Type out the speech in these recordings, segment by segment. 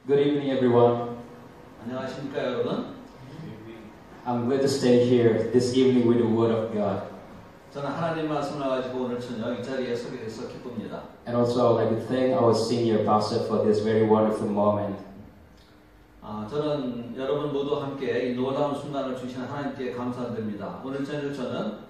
Good evening, everyone. 안녕하십니까 여러분? I'm glad to stay here this evening with the Word of God. 저는 하나님 말씀을 가지고 오늘 저녁 이 자리에 서게 돼서 기쁩니다. And also, I would like to thank our senior pastor for this very wonderful moment. 저는 여러분 모두 함께 이 놀라운 순간을 주신 하나님께 감사드립니다. 오늘 저녁 저는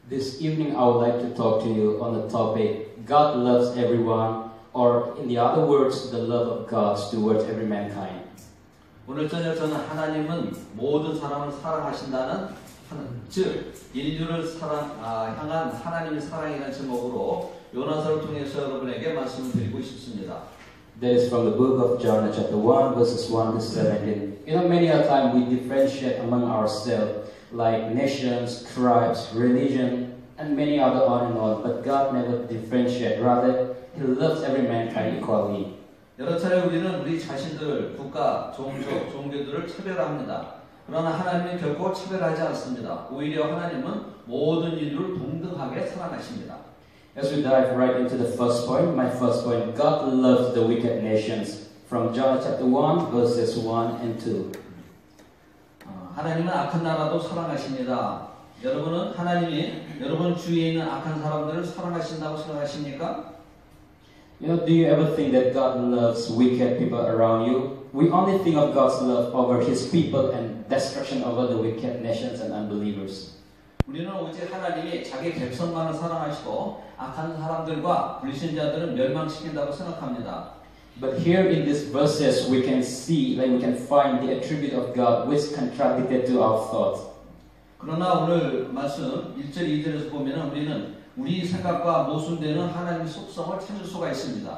This evening, I would like to talk to you on the topic God loves everyone, or in the other words, the love of God towards every mankind. 오늘 저녁 저는 하나님은 모든 사람을 사랑하신다는 즉 인류를 향한 하나님의 사랑이라는 제목으로 요나서를 통해서 여러분에게 말씀을 드리고 싶습니다. That is from the book of John, chapter 1, verses 1 to 17. You know, many a time we differentiate among ourselves, like nations, tribes, religion, and many other on and on. But God never differentiates. Rather, He loves every mankind equally. 여러 차례 우리는 우리 자신들, 국가, 종족, 종교들을 차별합니다. 그러나 하나님은 결코 차별하지 않습니다. 오히려 하나님은 모든 인류를 동등하게 사랑하십니다. As we dive right into the first point, my first point, God loves the wicked nations. From John chapter 1, verses 1 and 2. 하나님은 악한 나라도 사랑하십니다. 여러분은 하나님이 여러분 주위에 있는 악한 사람들을 사랑하신다고 생각하십니까? You know, do you ever think that God loves wicked people around you? We only think of God's love over His people and destruction over the wicked nations and unbelievers. 우리는 오직 하나님이 자기 백성만을 사랑하시고 악한 사람들과 불신자들은 멸망시킨다고 생각합니다. But here in these verses we can see, we can find the attribute of God which contradicted to our thoughts. 그러나 오늘 말씀 1절 2절에서 보면 우리는 우리 생각과 모순되는 하나님의 속성을 찾을 수가 있습니다.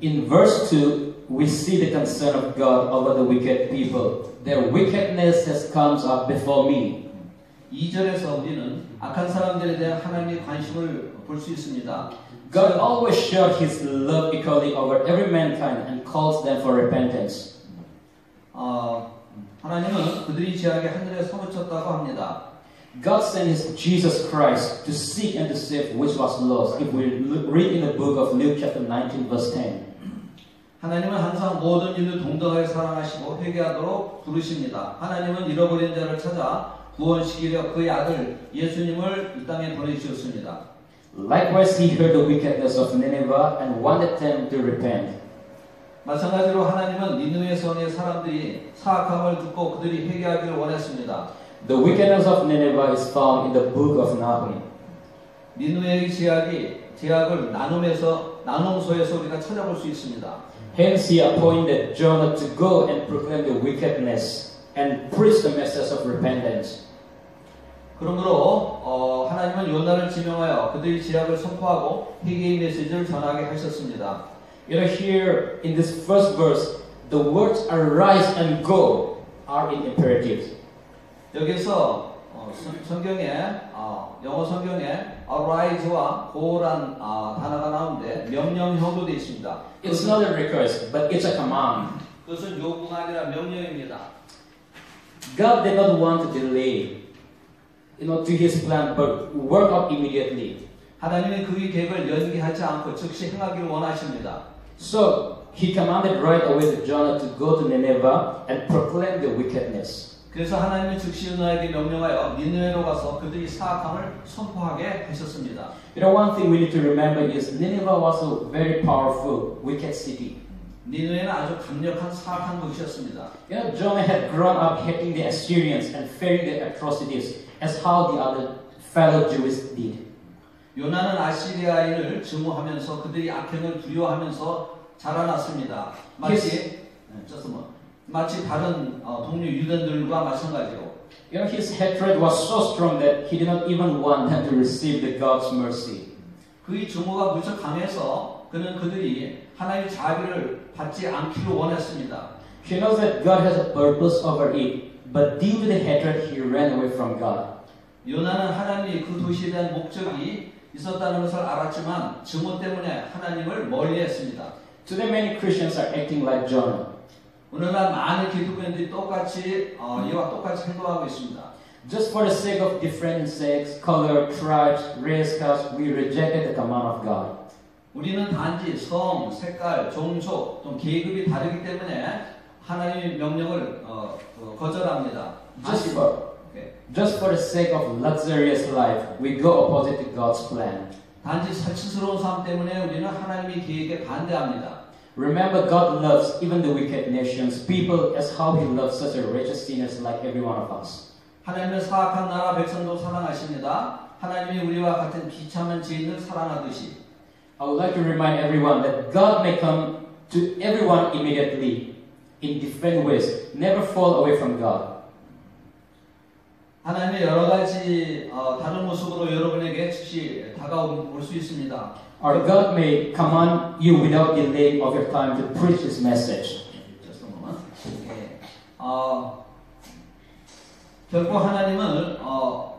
In verse 2, we see the concern of God over the wicked people. Their wickedness has come up before me. 2절에서 우리는 악한 사람들에 대한 하나님의 관심을 볼 수 있습니다. God always showed His love equally over every mankind and calls them for repentance. 하나님은 그들이 죄악의 하늘에 사무쳤다고 합니다. God sent His Jesus Christ to seek and to save which was lost. If we read in the book of Luke chapter 19 verse 10. 하나님은 항상 모든 인류 동등하게 사랑하시고 회개하도록 부르십니다. 하나님은 잃어버린 자를 찾아 구원시키려 그의 아들 예수님을 이 땅에 보내주셨습니다. Likewise, He heard the wickedness of Nineveh and wanted them to repent. 마찬가지로 하나님은 니느웨 성의 사람들이 사악함을 듣고 그들이 회개하기를 원했습니다. The wickedness of Nineveh is found in the book of Nahum. 니느웨의 제약을 나눔소에서 우리가 찾아볼 수 있습니다. Hence, He appointed Jonah to go and proclaim the wickedness and preach the message of repentance. 그러므로 하나님은 요나를 지명하여 그들의 제약을 선포하고 회개의 메시지를 전하게 하셨습니다. You know, here in this first verse, the words "arise and go" are in imperatives. 여기서 성경에 영어 성경에 arise와 go란 단어가 나오는데 명령형으로 되어 있습니다. It's not a request, but it's a command. 그것은 요구가 아니라 명령입니다. God did not want to delay, to His plan, but work out immediately. 하나님은 그의 계획을 연기하지 않고 즉시 행하기를 원하십니다. So He commanded right away to Jonah to go to Nineveh and proclaim the wickedness. 그래서 하나님은 즉시 요나에게 명령하여 니느웨로 가서 그들이 사악함을 선포하게 하셨습니다. You know, one thing we need to remember is Nineveh was a very powerful, wicked city. 니느웨는 아주 강력한 사악한 도시였습니다. You know, Jonah had grown up hating the Assyrians and fearing their atrocities, as how the other fellow Jews did. 요나는 아시리아인을 증오하면서 그들이 악행을 두려워하면서 자라났습니다. 마치 다른 동료 유대인들과 마찬가지로. You know, his hatred was so strong that he did not even want them to receive the God's mercy. 그의 증오가 무척 강해서 그는 그들이 하나님의 자비를 받지 않기를 원했습니다. He knows that God has a purpose over it, but due to the hatred, he ran away from God. 요나는 하나님이 그 도시에 대한 목적이 있었다는 것을 알았지만 증오 때문에 하나님을 멀리했습니다. Today, many Christians are acting like Jonah. 오늘날 많은 기독교인들이 이와 똑같이 행동하고 있습니다. Just for the sake of different sex, color, tribes, race, caste, we rejected the command of God. 우리는 단지 성, 색깔, 종족, 또 계급이 다르기 때문에 하나님의 명령을 거절합니다. Just for the sake of luxurious life, we go opposite to God's plan. 단지 사치스러운 삶 때문에 우리는 하나님의 계획에 반대합니다. Remember, God loves even the wicked nations, people, as how He loves such a wretched sinners like every one of us. 하나님의 사악한 나라 백성도 사랑하십니다. 하나님이 우리와 같은 비참한 죄인을 사랑하듯이. I would like to remind everyone that God may come to everyone immediately in different ways. Never fall away from God. 하나님의 여러 가지 다른 모습으로 여러분에게 즉시 다가올 수 있습니다. Our God may command you without delay of your time to preach His message. Just a moment. 결코 하나님을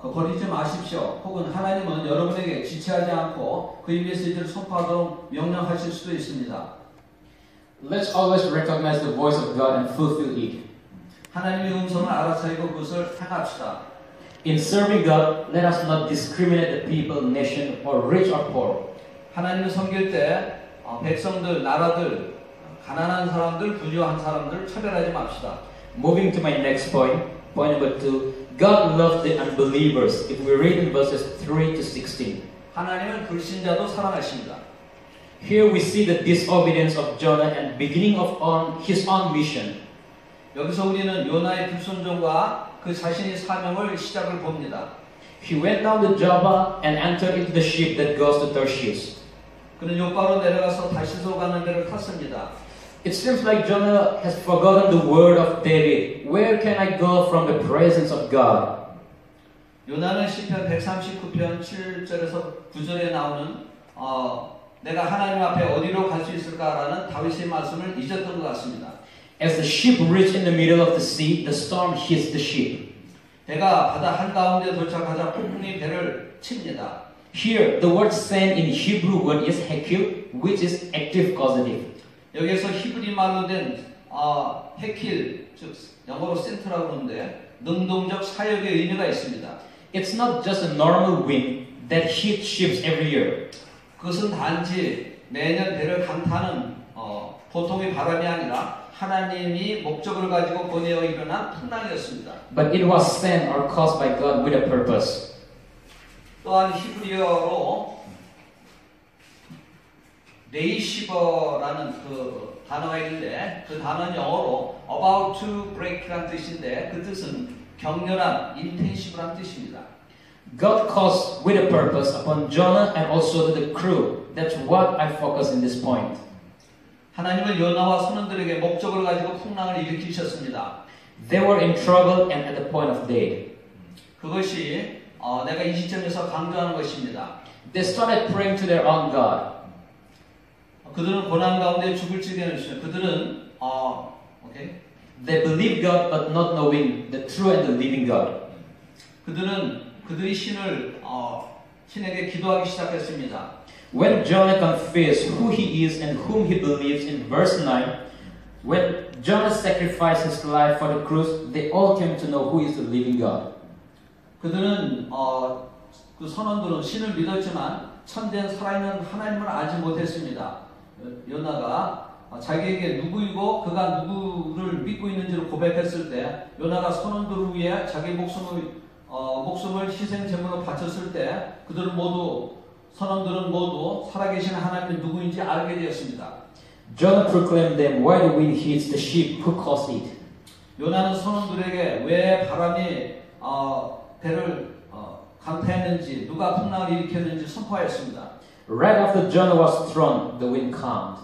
버리지 마십시오. 혹은 하나님은 여러분에게 지체하지 않고 그의 메시지를 선포하도록 명령하실 수도 있습니다. Let's always recognize the voice of God and fulfill it. 하나님의 음성을 알아차리고 그것을 행합시다. In serving God, let us not discriminate the people, nation, or rich or poor. 하나님을 섬길 때 백성들, 나라들, 가난한 사람들, 부유한 사람들 차별하지 맙시다. Moving to my next point, point number 2. God loves the unbelievers. If we read in verses 3 to 16. 하나님은 불신자도 사랑하십니다. Here we see the disobedience of Jonah and beginning of his own mission. 여기서 우리는 요나의 불순종과 그 자신의 사명을 시작을 봅니다. He went down to Joppa and entered into the ship that goes to Tarshish. 그는 요바로 내려가서 다시로 가는 데를 탔습니다. It seems like Jonah has forgotten the word of David. Where can I go from the presence of God? 요나는 시편 139편 7절에서 9절에 나오는 내가 하나님 앞에 어디로 갈 수 있을까라는 다윗의 말씀을 잊었던 것 같습니다. As the ship reached in the middle of the sea, the storm hits the ship. 배가 바다 한가운데 도착하자 폭풍이 배를 칩니다. Here, the word sand in Hebrew word is hekil, which is active causative. 여기에서 히브리 말로 된 헤킬, 즉 영어로 센트라고 하는데 능동적 사역의 의미가 있습니다. It's not just a normal wind that hits ships every year. 그것은 단지 매년 배를 강타하는 보통의 바람이 아니라 하나님이 목적을 가지고 보내어 일어난 풍랑이었습니다. But it was sent or caused by God with a purpose. 또한 히브리어로 네이시버라는 그 단어가 있는데 그 단어는 영어로 about to break라는 뜻인데 그 뜻은 격렬한, intensive라는 뜻입니다. God caused with a purpose upon Jonah and also to the crew. That's what I focus in this point. 하나님은 요나와 선원들에게 목적을 가지고 풍랑을 일으키셨습니다. They were in trouble and at the point of death. 그것이 내가 이 시점에서 강조하는 것입니다. They started praying to their own God. 그들은 고난 가운데 죽을 지경이었어요. 그들은 They believed God but not knowing the true and the living God. 그들은 그들의 신에게 기도하기 시작했습니다. When Jonah confessed who he is and whom he believes in verse 9, when Jonah sacrificed his life for the cruise, they all came to know who is the living God. 그들은 그 선원들은 신을 믿었지만 참된 살아있는 하나님을 알지 못했습니다. 요나가 자기에게 누구이고 그가 누구를 믿고 있는지를 고백했을 때 요나가 선원들을 위해 자기 목숨을 희생 제물로 바쳤을 때 선원들은 모두 살아계신 하나님이 누구인지 알게 되었습니다. Jonah proclaimed them, why the wind hits the ship, who caused it? 요나는 선원들에게 왜 바람이 배를 강타했는지 누가 풍랑을 일으켰는지 선포하였습니다. Right after Jonah was thrown, the wind calmed.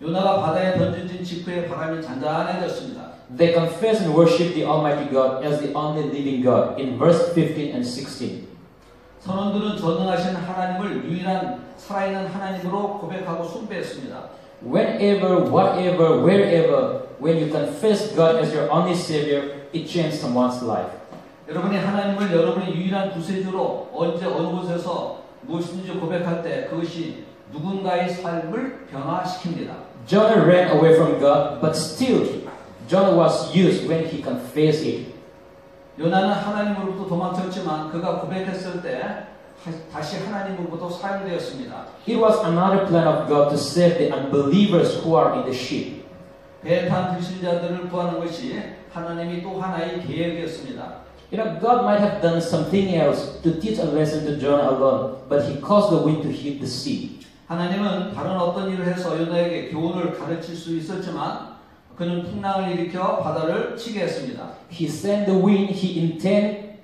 요나가 바다에 던져진 직후에 바람이 잔잔해졌습니다. They confessed and worshipped the Almighty God as the only living God in verse 15 and 16. 선원들은 전능하신 하나님을 유일한 살아있는 하나님으로 고백하고 숭배했습니다. Whenever, whatever, wherever, when you confess God as your only Savior, it changes someone's life. 여러분이 하나님을 여러분의 유일한 구세주로 언제 어느 곳에서 무엇인지 고백할 때 그것이 누군가의 삶을 변화시킵니다. Jonah ran away from God, but still Jonah was used when he confessed it. 요나는 하나님으로부터 도망쳤지만 그가 고백했을 때 다시 하나님으로부터 사용되었습니다. It was another plan of God to save the unbelievers who are in the ship. 배에 탄 불신자들을 구하는 것이 하나님이 또 하나의 계획이었습니다. You know, God might have done something else to teach a lesson to Jonah alone, but he caused the wind to hit the sea. 하나님은 다른 어떤 일을 해서 요나에게 교훈을 가르칠 수 있었지만 그는 풍랑을 일으켜 바다를 치게 했습니다. He sent the wind, he intended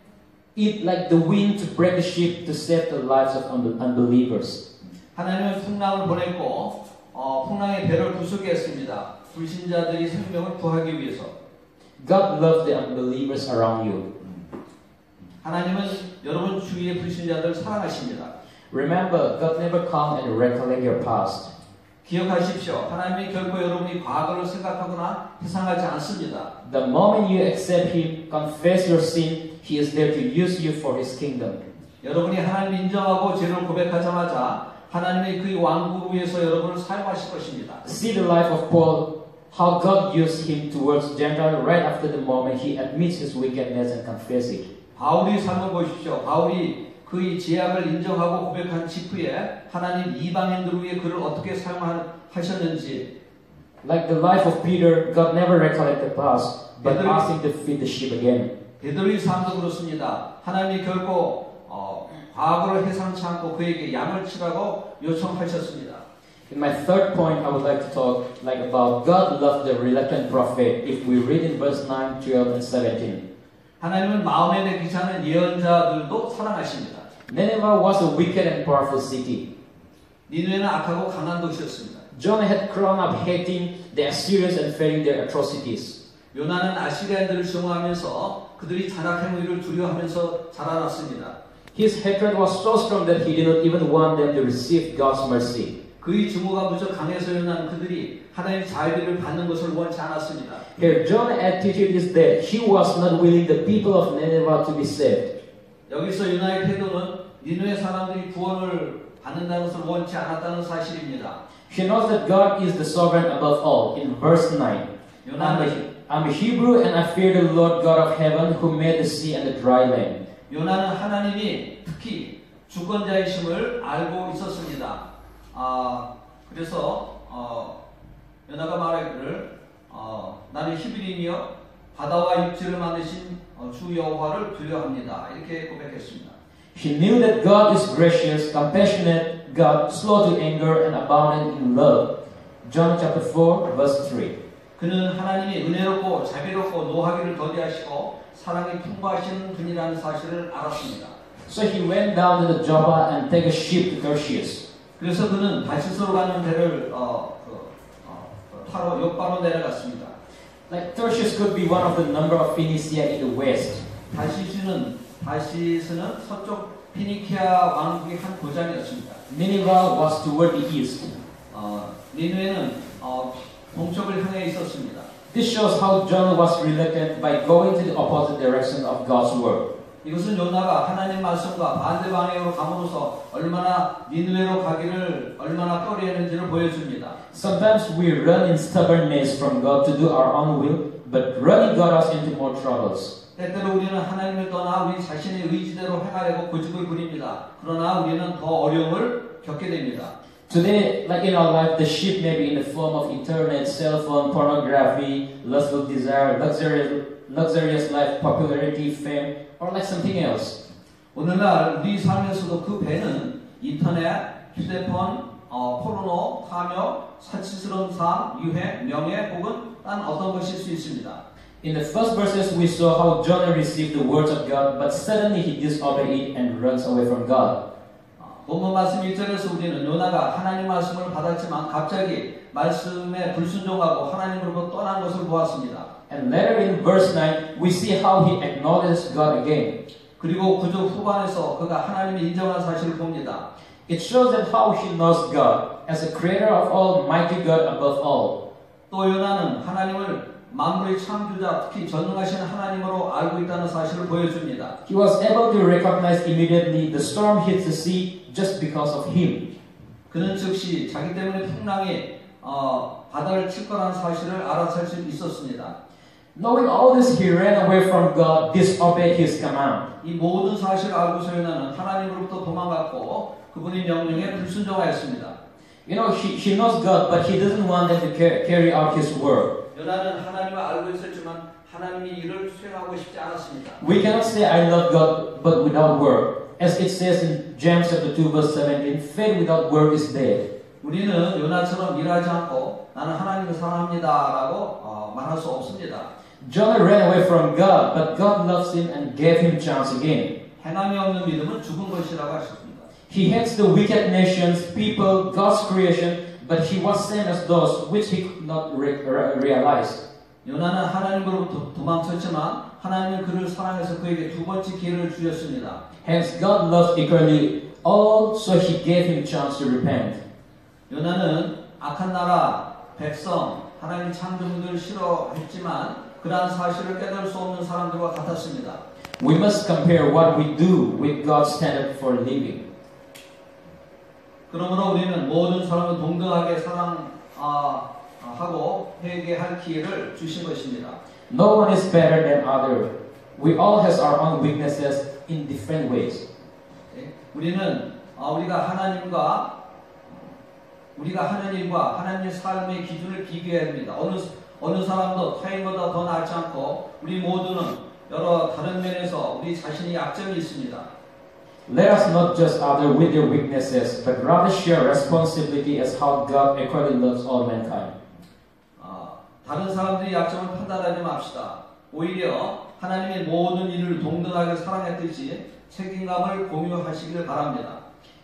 it like the wind to break the ship to save the lives of unbelievers. 하나님은 풍랑을 보냈고 풍랑의 배를 부수게 했습니다. 불신자들이 생명을 구하기 위해서. God loves the unbelievers around you. 하나님은 여러분 주위의 불신자들을 사랑하십니다. Remember, God never come and recollect your past. 기억하십시오. 하나님이 결코 여러분이 과거를 생각하거나 회상하지 않습니다. The moment you accept Him, confess your sin, He is there to use you for His kingdom. 여러분이 하나님을 인정하고 죄를 고백하자마자 하나님의 그 왕국을 위해서 여러분을 사용하실 것입니다. See the life of Paul, how God used him towards Gentiles right after the moment he admits his wickedness and confesses it. 바울의 삶을 보십시오. 바울이 그의 죄악을 인정하고 고백한 직후에 하나님 이방인들을 위해 그를 어떻게 사용하셨는지. Like the life of Peter, God never recollected the past, but asked him to feed the sheep again. 베드로의 삶도 그렇습니다. 하나님이 결코 과거를 회상치 않고 그에게 양을 치라고 요청하셨습니다. In my third point, I would like to talk about God loved the reluctant prophet. If we read in verse 9, 12, and 17. 하나님은 마음에 내키지 않은 예언자들도 사랑하십니다. Nineveh was a wicked and powerful city. 니느웨는 악하고 강한 도시였습니다. Jonah had grown up hating the Assyrians and fearing their atrocities. 요나는 아시리아인들을 증오하면서 그들이 잔악 행위를 두려워하면서 자라났습니다. His hatred was so strong that he did not even want them to receive God's mercy. 그의 증오가 무척 강해서 요나는 그들이 하나님의 자유를 받는 것을 원치 않았습니다. Here, Jonah's attitude is that he was not willing the people of Nineveh to be saved. 여기서 요나의 태도는 니느웨 사람들이 구원을 받는다는 것을 원치 않았다는 사실입니다. He knows that God is the sovereign above all. In verse 9, I'm a Hebrew and I fear the Lord God of heaven who made the sea and the dry land. 요나는 하나님이 특히 주권자이심을 알고 있었습니다. 그래서 요나가 말하기를 나는 히브리이며 바다와 육지를 만드신 주 여호와를 두려워합니다. 이렇게 고백했습니다. He knew that God is gracious, compassionate, God, slow to anger, and abounding in love. John chapter 4, verse 3. 그는 하나님이 은혜롭고 자비롭고 노하기를 더디하시고 사랑이 풍부하신 분이라는 사실을 알았습니다. So he went down to the Joppa and took a ship to Tarshish. 그래서 그는 다시스로 가는 배를 타러 요바로 내려갔습니다. Like Tarshish could be one of the number of Phoenicia in the west. 다시스는 서쪽 피니키아 왕국의 한 고장이었습니다. Nineveh was toward the east. 니느웨는 동쪽을 향해 있었습니다. This shows how Jonah was reluctant by going to the opposite direction of God's word. 이것은 요나가 하나님 말씀과 반대 방향으로 감으로써 얼마나 니느웨로 가기를 얼마나 꺼려했는지를 보여줍니다. Sometimes we run in stubbornness from God to do our own will, but running got us into more troubles. 때때로 우리는 하나님을 떠나 우리 자신의 의지대로 행하려고 고집을 부립니다. 그러나 우리는 더 어려움을 겪게 됩니다. Today, like in our life, the ship may be in the form of internet, cell phone, pornography, lustful desire, luxurious life, popularity, fame, or like something else. 오늘날 우리 삶에서도 그 배는 인터넷, 휴대폰, 포르노, 탐욕, 사치스러운 삶, 유해, 명예 혹은 딴 어떤 것일 수 있습니다. In the first verses, we saw how Jonah received the words of God, but suddenly he disobeyed it and runs away from God. 본문 말씀 1절에서 우리는 요나가 하나님 말씀을 받았지만 갑자기 말씀에 불순종하고 하나님으로부터 떠난 것을 보았습니다. And later in verse 9, we see how he acknowledges God again. 그리고 구절 후반에서 그가 하나님을 인정한 사실을 봅니다. It shows that how he knows God as the creator of all, mighty God above all. 또 요나는 하나님을 만물의 창조자, 특히 전능하신 하나님으로 알고 있다는 사실을 보여줍니다. He was able to recognize immediately the storm hits the sea just because of him. 그는 즉시 자기 때문에 풍랑이 바다를 칠 거라는 사실을 알아챌 수 있었습니다. Knowing all this, he ran away from God, disobeyed his command. 이 모든 사실을 알고서 요나는 하나님으로부터 도망갔고 그분의 명령에 불순종하였습니다. You know, he knows God, but he doesn't want them to carry out his work. 요나는 하나님을 알고 있었지만 하나님의 일을 수행하고 싶지 않았습니다. We cannot say, I love God, but without work. As it says in James chapter 2, verse 17, faith without work is dead. 우리는 요나처럼 일하지 않고 나는 하나님을 사랑합니다라고 말할 수 없습니다. Jonah ran away from God, but God loves him and gave him chance again. 행함이 없는 믿음은 죽은 것이라고 하셨습니다. He hates the wicked nations, people, God's creation, but he was same as those which he could not realize. 요나는 하나님으로부터 도망쳤지만 하나님은 그를 사랑해서 그에게 두 번째 기회를 주셨습니다. Hence, God loves equally all, so he gave him chance to repent. 요나는 악한 나라, 백성, 하나님 창조물을 싫어했지만 그러한 사실을 깨달을 수 없는 사람들과 같았습니다. We must compare what we do with God's standard for living. 그러므로 우리는 모든 사람을 동등하게 사랑하고 회개할 기회를 주신 것입니다. No one is better than other. We all have our own weaknesses in different ways. 우리는 우리가 하는 일과 하나님의 삶의 기준을 비교해야 됩니다. 어느 사람도 타인보다 더 낫지 않고 우리 모두는 여러 다른 면에서 우리 자신의 약점이 있습니다. Let us not judge others with their weaknesses, but rather share responsibility as how God equally loves all mankind. 다른 사람들의 약점을 판단하지 맙시다. 오히려 하나님의 모든 일을 동등하게 사랑했듯이 책임감을 공유하시기를 바랍니다.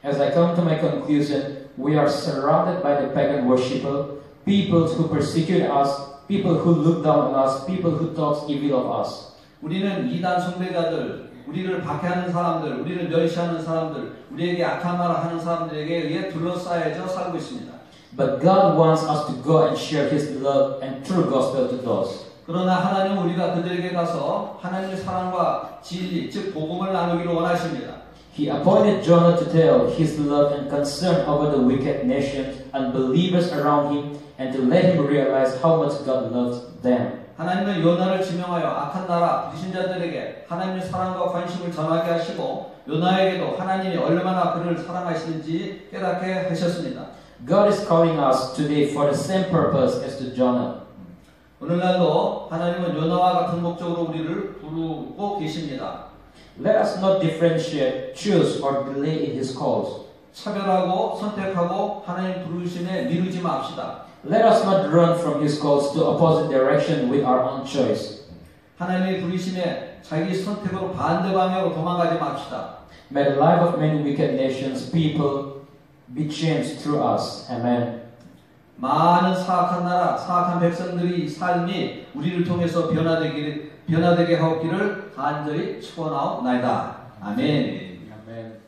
As I come to my conclusion, we are surrounded by the pagan worshipper, people who persecute us, people who look down on us, people who talk evil of us. 우리는 이단 숭배자들, 우리를 박해하는 사람들, 우리를 멸시하는 사람들, 우리에게 악한 말을 하는 사람들에게 의해 둘러싸여져 살고 있습니다. But God wants us to go and share His love and true gospel to those. 그러나 하나님은 우리가 그들에게 가서 하나님의 사랑과 진리, 즉 복음을 나누기를 원하십니다. He appointed Jonah to tell His love and concern over the wicked nations, unbelievers around him, and to let him realize how much God loves them. 하나님은 요나를 지명하여 악한 나라 불신자들에게 하나님의 사랑과 관심을 전하게 하시고 요나에게도 하나님이 얼마나 그를 사랑하시는지 깨닫게 하셨습니다. God is calling us today for the same purpose as to Jonah. 오늘날도 하나님은 요나와 같은 목적으로 우리를 부르고 계십니다. Let us not differentiate, choose, or delay in His calls. 차별하고 선택하고 하나님 부르심에 미루지 맙시다. Let us not run from His calls to opposite direction with our own choice. 하나님의 부르심에 자기 선택으로 반대 방향으로 도망가지 맙시다. May the life of many wicked nations, people, be changed through us. Amen. 많은 사악한 나라, 사악한 백성들의 삶이 우리를 통해서 변화되게 하옵기를 간절히 축원하옵나이다. 아멘. Amen.